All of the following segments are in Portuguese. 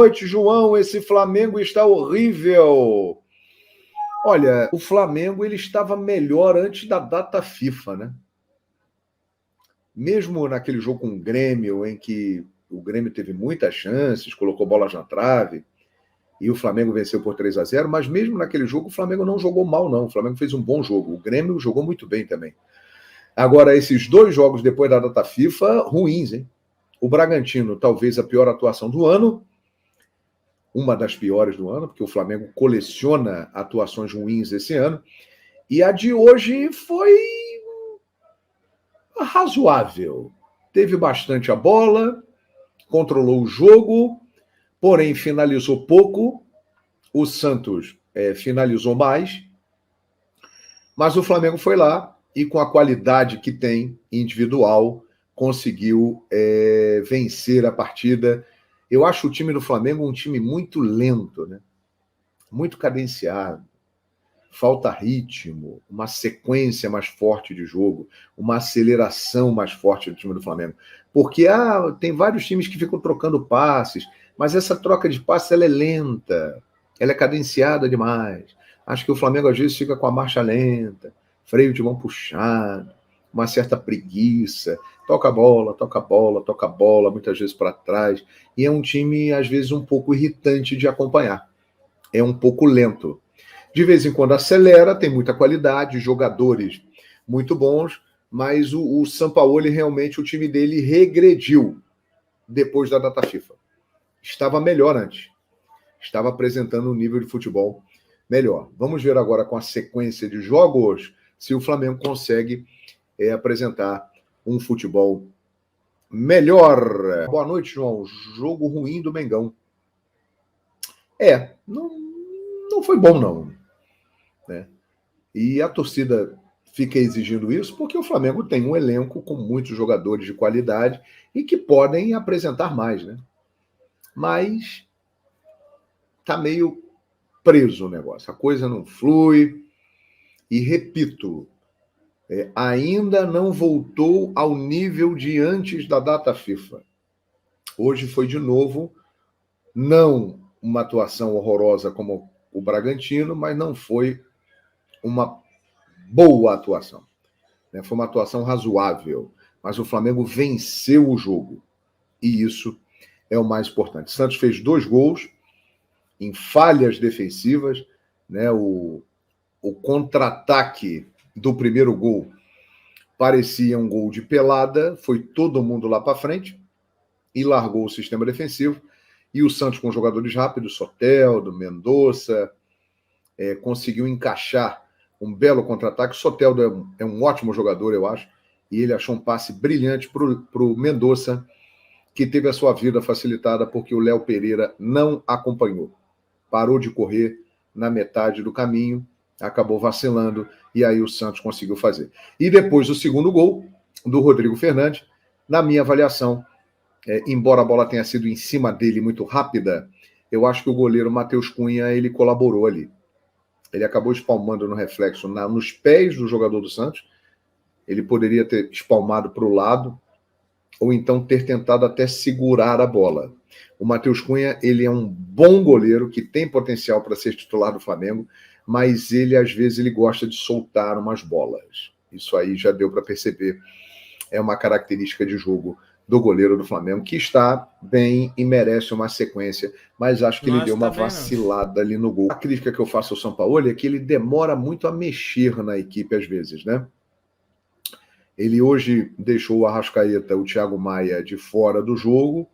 Boa noite, João. Esse Flamengo está horrível. Olha, o Flamengo ele estava melhor antes da data FIFA, né? Mesmo naquele jogo com o Grêmio, em que o Grêmio teve muitas chances, colocou bolas na trave, e o Flamengo venceu por 3-0, mas mesmo naquele jogo o Flamengo não jogou mal, não. O Flamengo fez um bom jogo. O Grêmio jogou muito bem também. Agora, esses dois jogos depois da data FIFA, ruins, hein? O Bragantino, talvez a pior atuação do ano, uma das piores do ano, porque o Flamengo coleciona atuações ruins esse ano, e a de hoje foi razoável. Teve bastante a bola, controlou o jogo, porém finalizou pouco. O Santos finalizou mais, mas o Flamengo foi lá e, com a qualidade que tem individual, conseguiu vencer a partida. Eu acho o time do Flamengo um time muito lento, né? Muito cadenciado. Falta ritmo, uma sequência mais forte de jogo, uma aceleração mais forte do time do Flamengo. Porque tem vários times que ficam trocando passes, mas essa troca de passes ela é lenta, ela é cadenciada demais. Acho que o Flamengo às vezes fica com a marcha lenta, freio de mão puxado, uma certa preguiça, toca a bola, toca a bola, toca a bola, muitas vezes para trás, e é um time às vezes um pouco irritante de acompanhar, é um pouco lento. De vez em quando acelera, tem muita qualidade, jogadores muito bons, mas o Sampaoli realmente, o time dele regrediu depois da data FIFA. Estava melhor antes. Estava apresentando um nível de futebol melhor. Vamos ver agora com a sequência de jogos se o Flamengo consegue apresentar um futebol melhor. Boa noite, João. Jogo ruim do Mengão. Não foi bom, não. Né? E a torcida fica exigindo isso porque o Flamengo tem um elenco com muitos jogadores de qualidade e que podem apresentar mais, né? Mas tá meio preso o negócio, a coisa não flui e, repito, ainda não voltou ao nível de antes da data FIFA. Hoje foi de novo, não uma atuação horrorosa como o Bragantino, mas não foi uma boa atuação. Foi uma atuação razoável, mas o Flamengo venceu o jogo. E isso é o mais importante. Santos fez 2 gols em falhas defensivas. Né? O contra-ataque do primeiro gol parecia um gol de pelada, foi todo mundo lá para frente e largou o sistema defensivo. E o Santos, com jogadores rápidos, Soteldo, Mendonça, conseguiu encaixar um belo contra-ataque. Soteldo é um ótimo jogador, eu acho, e ele achou um passe brilhante para o Mendonça, que teve a sua vida facilitada porque o Léo Pereira não acompanhou. Parou de correr na metade do caminho, acabou vacilando, e aí o Santos conseguiu fazer. E depois o segundo gol do Rodrigo Fernandes, na minha avaliação, embora a bola tenha sido em cima dele muito rápida, eu acho que o goleiro Matheus Cunha ele colaborou ali. Ele acabou espalmando no reflexo nos pés do jogador do Santos. Ele poderia ter espalmado para o lado, ou então ter tentado até segurar a bola. O Matheus Cunha, ele é um bom goleiro, que tem potencial para ser titular do Flamengo, mas ele, às vezes, ele gosta de soltar umas bolas. Isso aí já deu para perceber. É uma característica de jogo do goleiro do Flamengo, que está bem e merece uma sequência, mas acho que ele deu uma vacilada ali no gol. A crítica que eu faço ao Sampaoli é que ele demora muito a mexer na equipe às vezes, né? Ele hoje deixou o Arrascaeta, o Thiago Maia, de fora do jogo.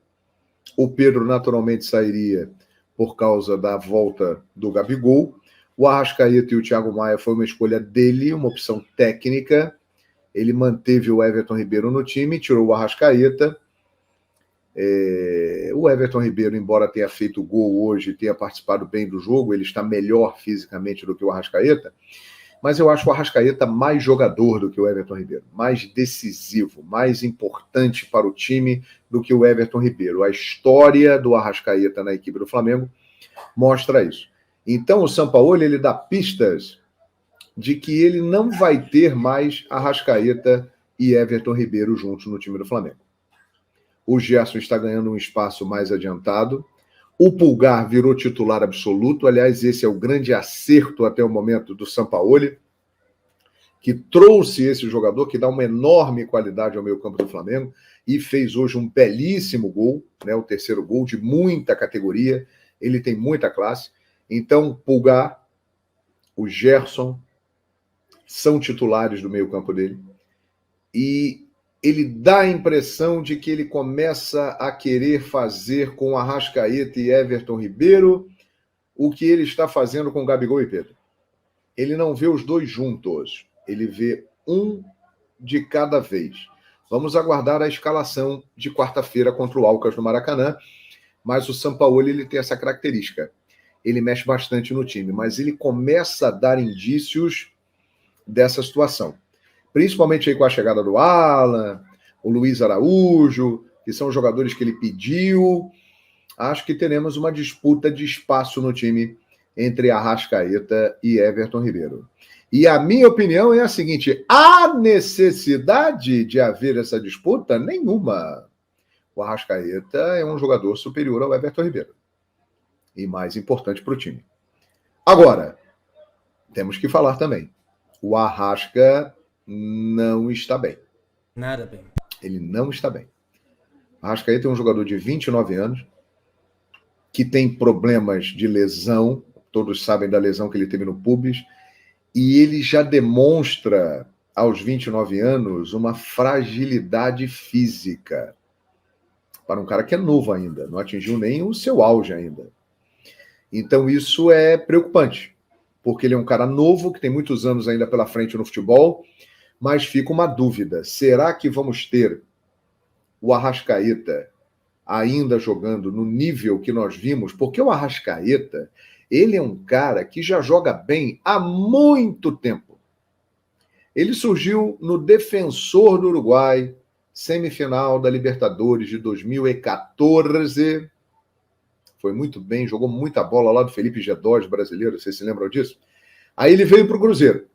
O Pedro naturalmente sairia por causa da volta do Gabigol. O Arrascaeta e o Thiago Maia foi uma escolha dele, uma opção técnica. Ele manteve o Everton Ribeiro no time, tirou o Arrascaeta. O Everton Ribeiro, embora tenha feito gol hoje, tenha participado bem do jogo, ele está melhor fisicamente do que o Arrascaeta, mas eu acho o Arrascaeta mais jogador do que o Everton Ribeiro, mais decisivo, mais importante para o time do que o Everton Ribeiro. A história do Arrascaeta na equipe do Flamengo mostra isso. Então o Sampaoli, ele dá pistas de que ele não vai ter mais Arrascaeta e Everton Ribeiro juntos no time do Flamengo. O Gerson está ganhando um espaço mais adiantado. O Pulgar virou titular absoluto. Aliás, esse é o grande acerto até o momento do Sampaoli, que trouxe esse jogador, que dá uma enorme qualidade ao meio-campo do Flamengo, e fez hoje um belíssimo gol, né, o terceiro gol de muita categoria. Ele tem muita classe. Então, Pulgar, o Gerson são titulares do meio-campo dele. E ele dá a impressão de que ele começa a querer fazer com Arrascaeta e Everton Ribeiro o que ele está fazendo com Gabigol e Pedro. Ele não vê os dois juntos, ele vê um de cada vez. Vamos aguardar a escalação de quarta-feira contra o Alcas no Maracanã, mas o Sampaoli ele tem essa característica. Ele mexe bastante no time, mas ele começa a dar indícios dessa situação. Principalmente aí com a chegada do Alan, o Luiz Araújo, que são jogadores que ele pediu. Acho que teremos uma disputa de espaço no time entre Arrascaeta e Everton Ribeiro. E a minha opinião é a seguinte: há necessidade de haver essa disputa? Nenhuma. O Arrascaeta é um jogador superior ao Everton Ribeiro. E mais importante para o time. Agora, temos que falar também. O Arrasca não está bem. Nada bem. Ele não está bem. O Arrascaeta é um jogador de 29 anos, que tem problemas de lesão, todos sabem da lesão que ele teve no pubis, e ele já demonstra, aos 29 anos, uma fragilidade física. Para um cara que é novo ainda, não atingiu nem o seu auge ainda. Então isso é preocupante, porque ele é um cara novo, que tem muitos anos ainda pela frente no futebol, mas fica uma dúvida: será que vamos ter o Arrascaeta ainda jogando no nível que nós vimos? Porque o Arrascaeta, ele é um cara que já joga bem há muito tempo. Ele surgiu no Defensor do Uruguai, semifinal da Libertadores de 2014. Foi muito bem, jogou muita bola lá do Felipe Gedós, brasileiro, vocês se lembram disso? Aí ele veio para o Cruzeiro.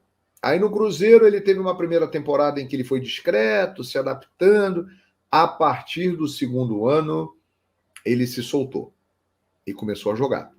Aí no Cruzeiro ele teve uma primeira temporada em que ele foi discreto, se adaptando. A partir do segundo ano, ele se soltou e começou a jogar.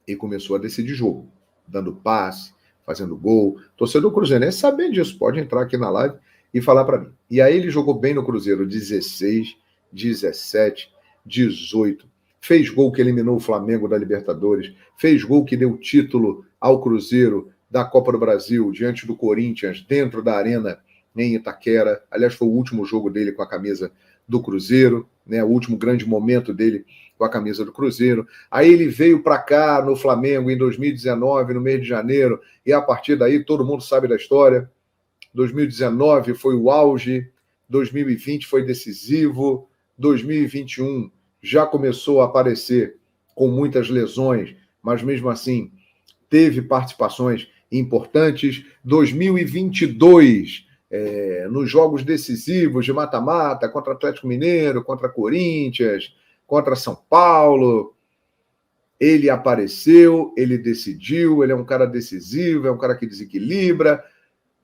E começou a decidir jogo, dando passe, fazendo gol. Torcedor cruzeirense sabe disso, pode entrar aqui na live e falar para mim. E aí ele jogou bem no Cruzeiro 16, 17, 18. Fez gol que eliminou o Flamengo da Libertadores. Fez gol que deu título ao Cruzeiro da Copa do Brasil diante do Corinthians, dentro da arena em Itaquera. Aliás, foi o último jogo dele com a camisa do Cruzeiro, né? O último grande momento dele com a camisa do Cruzeiro. Aí ele veio para cá no Flamengo em 2019, no mês de janeiro, e a partir daí todo mundo sabe da história. 2019 foi o auge, 2020 foi decisivo, 2021 já começou a aparecer com muitas lesões, mas mesmo assim teve participações importantes. 2022, nos jogos decisivos de mata-mata, contra Atlético Mineiro, contra Corinthians, contra São Paulo, ele apareceu, ele decidiu, ele é um cara decisivo, é um cara que desequilibra.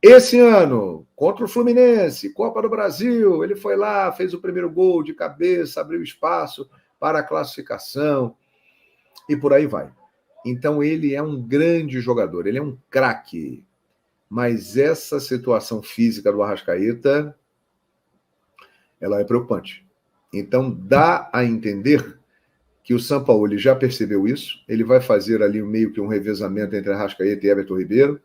Esse ano, contra o Fluminense, Copa do Brasil, ele foi lá, fez o primeiro gol de cabeça, abriu espaço para a classificação e por aí vai. Então ele é um grande jogador, ele é um craque. Mas essa situação física do Arrascaeta, ela é preocupante. Então dá a entender que o Sampaoli já percebeu isso, ele vai fazer ali meio que um revezamento entre Arrascaeta e Everton Ribeiro.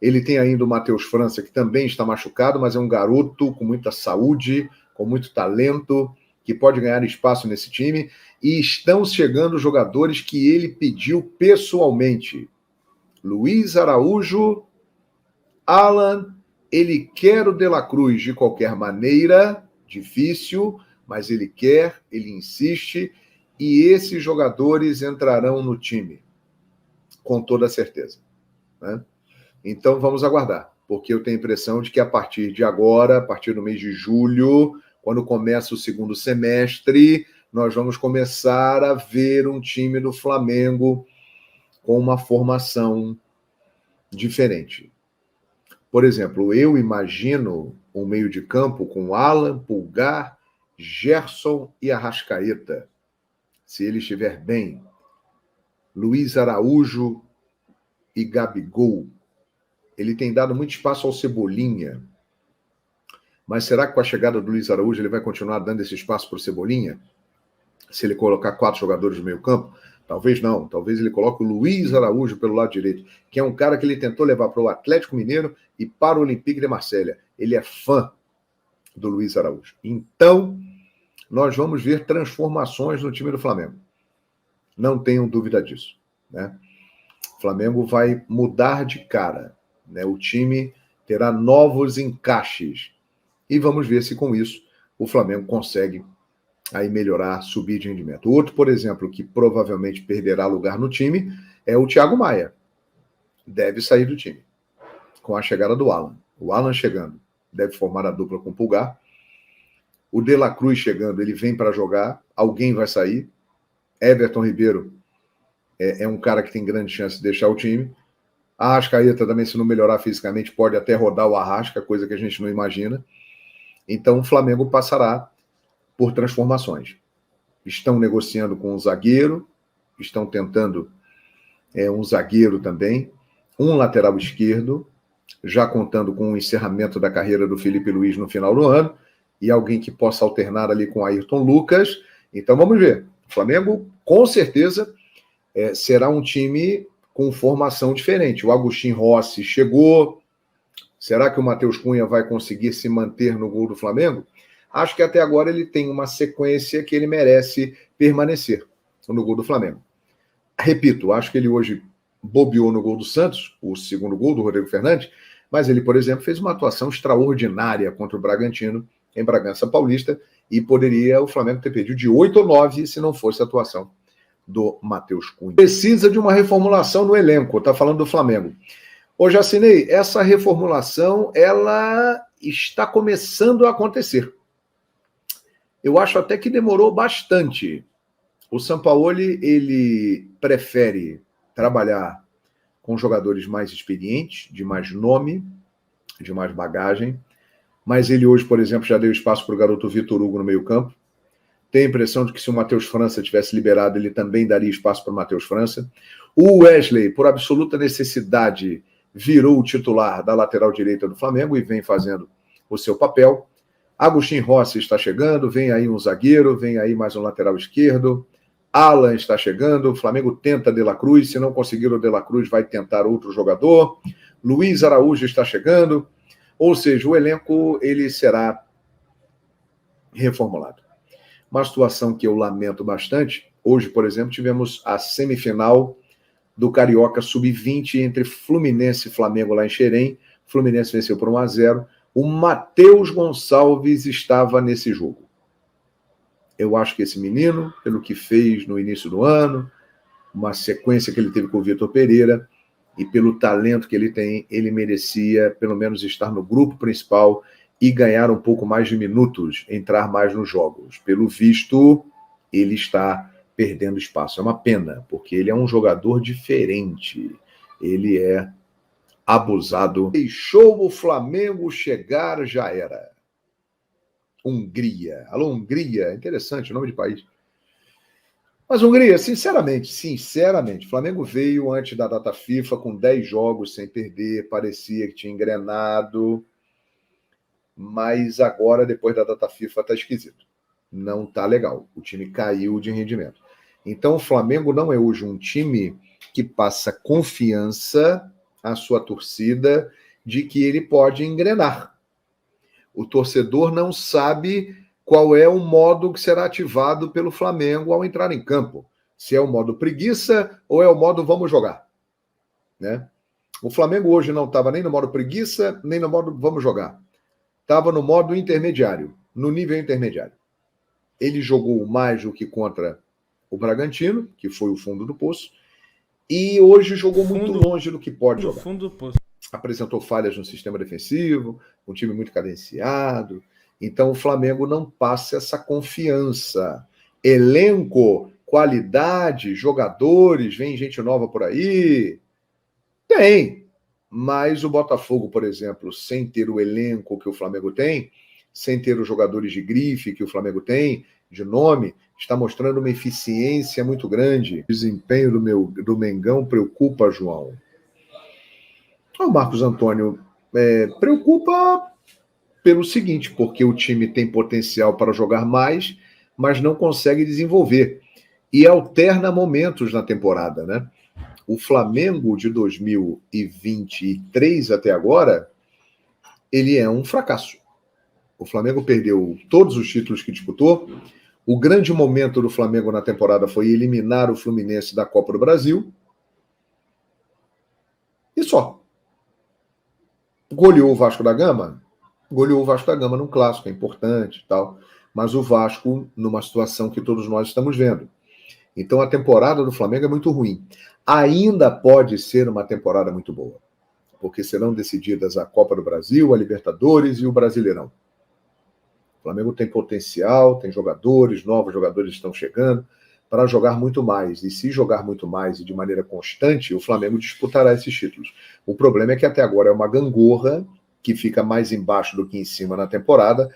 Ele tem ainda o Matheus França, que também está machucado, mas é um garoto com muita saúde, com muito talento, que pode ganhar espaço nesse time. E estão chegando jogadores que ele pediu pessoalmente. Luiz Araújo, Alan, ele quer o De La Cruz de qualquer maneira, difícil, mas ele quer, ele insiste, e esses jogadores entrarão no time, com toda certeza, né? Então vamos aguardar, porque eu tenho a impressão de que a partir de agora, a partir do mês de julho, quando começa o segundo semestre, nós vamos começar a ver um time do Flamengo com uma formação diferente. Por exemplo, eu imagino um meio de campo com Alan, Pulgar, Gerson e Arrascaeta. se ele estiver bem, Luiz Araújo e Gabigol. Ele tem dado muito espaço ao Cebolinha. Mas será que com a chegada do Luiz Araújo ele vai continuar dando esse espaço para o Cebolinha? Se ele colocar 4 jogadores no meio campo? Talvez não. Talvez ele coloque o Luiz Araújo pelo lado direito, que é um cara que ele tentou levar para o Atlético Mineiro e para o Olympique de Marselha. Ele é fã do Luiz Araújo. Então, nós vamos ver transformações no time do Flamengo. Não tenham dúvida disso, né? O Flamengo vai mudar de cara, né? O time terá novos encaixes. E vamos ver se com isso o Flamengo consegue aí melhorar, subir de rendimento. Outro, por exemplo, que provavelmente perderá lugar no time é o Thiago Maia. Deve sair do time com a chegada do Alan. O Alan chegando deve formar a dupla com o Pulgar. O De La Cruz chegando, ele vem para jogar, alguém vai sair. Everton Ribeiro é um cara que tem grande chance de deixar o time. A Arrascaeta também, se não melhorar fisicamente, pode até rodar o Arrasca, coisa que a gente não imagina. Então o Flamengo passará por transformações. Estão negociando com um zagueiro, estão tentando um zagueiro também, um lateral esquerdo, já contando com o encerramento da carreira do Felipe Luiz no final do ano, e alguém que possa alternar ali com Ayrton Lucas. Então vamos ver. O Flamengo, com certeza, será um time com formação diferente. O Agustin Rossi chegou. Será que o Matheus Cunha vai conseguir se manter no gol do Flamengo? Acho que até agora ele tem uma sequência que ele merece permanecer no gol do Flamengo. Repito, acho que ele hoje bobeou no gol do Santos, o segundo gol do Rodrigo Fernandes, mas ele, por exemplo, fez uma atuação extraordinária contra o Bragantino em Bragança Paulista e poderia o Flamengo ter perdido de 8 ou 9 se não fosse a atuação do Matheus Cunha. Precisa de uma reformulação no elenco, está falando do Flamengo. Ô Jacinei, essa reformulação ela está começando a acontecer. Eu acho até que demorou bastante. O Sampaoli, ele prefere trabalhar com jogadores mais experientes, de mais nome, de mais bagagem, mas ele hoje, por exemplo, já deu espaço para o garoto Vitor Hugo no meio-campo. Tenho a impressão de que se o Matheus França tivesse liberado, ele também daria espaço para o Matheus França. O Wesley, por absoluta necessidade, virou o titular da lateral direita do Flamengo e vem fazendo o seu papel. Agustin Rossi está chegando, vem aí um zagueiro, vem aí mais um lateral esquerdo. Alan está chegando, o Flamengo tenta De La Cruz, se não conseguir o De La Cruz vai tentar outro jogador. Luiz Araújo está chegando, ou seja, o elenco ele será reformulado. Uma situação que eu lamento bastante, hoje, por exemplo, tivemos a semifinal do Carioca Sub-20 entre Fluminense e Flamengo lá em Xerém. Fluminense venceu por 1-0. O Matheus Gonçalves estava nesse jogo. Eu acho que esse menino, pelo que fez no início do ano, uma sequência que ele teve com o Vitor Pereira, e pelo talento que ele tem, ele merecia pelo menos estar no grupo principal e ganhar um pouco mais de minutos, entrar mais nos jogos. Pelo visto, ele está perdendo espaço. É uma pena, porque ele é um jogador diferente. Ele é abusado. Deixou o Flamengo chegar, já era. Hungria. Alô, Hungria. Interessante o nome de país. Mas Hungria, sinceramente, o Flamengo veio antes da data FIFA com 10 jogos sem perder, parecia que tinha engrenado, mas agora, depois da data FIFA, está esquisito. Não está legal. O time caiu de rendimento. Então, o Flamengo não é hoje um time que passa confiança à sua torcida de que ele pode engrenar. O torcedor não sabe qual é o modo que será ativado pelo Flamengo ao entrar em campo. Se é o modo preguiça ou é o modo vamos jogar. Né? O Flamengo hoje não estava nem no modo preguiça, nem no modo vamos jogar. Estava no modo intermediário, no nível intermediário. Ele jogou mais do que contra o Bragantino, que foi o fundo do poço, e hoje jogou muito longe do que pode jogar. Fundo do poço. Apresentou falhas no sistema defensivo, um time muito cadenciado. Então o Flamengo não passa essa confiança. Elenco, qualidade, jogadores, vem gente nova por aí. Tem. Mas o Botafogo, por exemplo, sem ter o elenco que o Flamengo tem, sem ter os jogadores de grife que o Flamengo tem, de nome, está mostrando uma eficiência muito grande. O desempenho do Mengão preocupa, João. O Marcos Antônio preocupa pelo seguinte, porque o time tem potencial para jogar mais, mas não consegue desenvolver. E alterna momentos na temporada, né? O Flamengo de 2023 até agora, ele é um fracasso. O Flamengo perdeu todos os títulos que disputou. O grande momento do Flamengo na temporada foi eliminar o Fluminense da Copa do Brasil. E só. Goleou o Vasco da Gama? Goleou o Vasco da Gama num clássico, é importante e tal. Mas o Vasco numa situação que todos nós estamos vendo. Então a temporada do Flamengo é muito ruim. Ainda pode ser uma temporada muito boa, porque serão decididas a Copa do Brasil, a Libertadores e o Brasileirão. O Flamengo tem potencial, tem jogadores, novos jogadores estão chegando para jogar muito mais. E se jogar muito mais e de maneira constante, o Flamengo disputará esses títulos. O problema é que até agora é uma gangorra que fica mais embaixo do que em cima na temporada,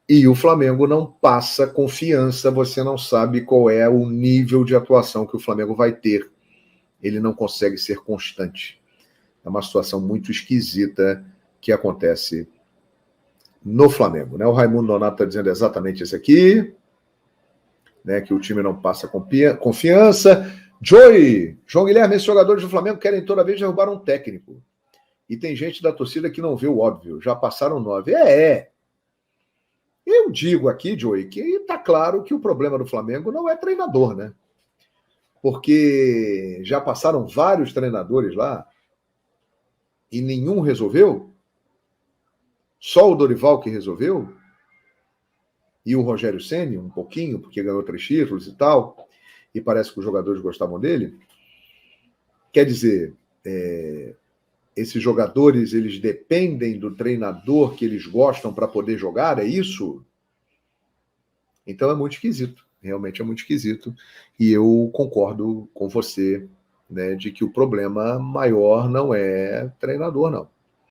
e o Flamengo não passa confiança, você não sabe qual é o nível de atuação que o Flamengo vai ter. Ele não consegue ser constante. É uma situação muito esquisita que acontece no Flamengo, né? O Raimundo Donato está dizendo exatamente isso aqui, né? Que o time não passa confiança. João Guilherme, esses jogadores do Flamengo querem toda vez derrubar um técnico. E tem gente da torcida que não vê o óbvio. Já passaram 9. Eu digo aqui, Joey, que está claro que o problema do Flamengo não é treinador, né? Porque já passaram vários treinadores lá e nenhum resolveu. Só o Dorival que resolveu. E o Rogério Ceni um pouquinho, porque ganhou 3 títulos e tal. E parece que os jogadores gostavam dele. Quer dizer, esses jogadores, eles dependem do treinador que eles gostam para poder jogar, é isso? Então é muito esquisito, realmente é muito esquisito. E eu concordo com você, né, de que o problema maior não é treinador, não.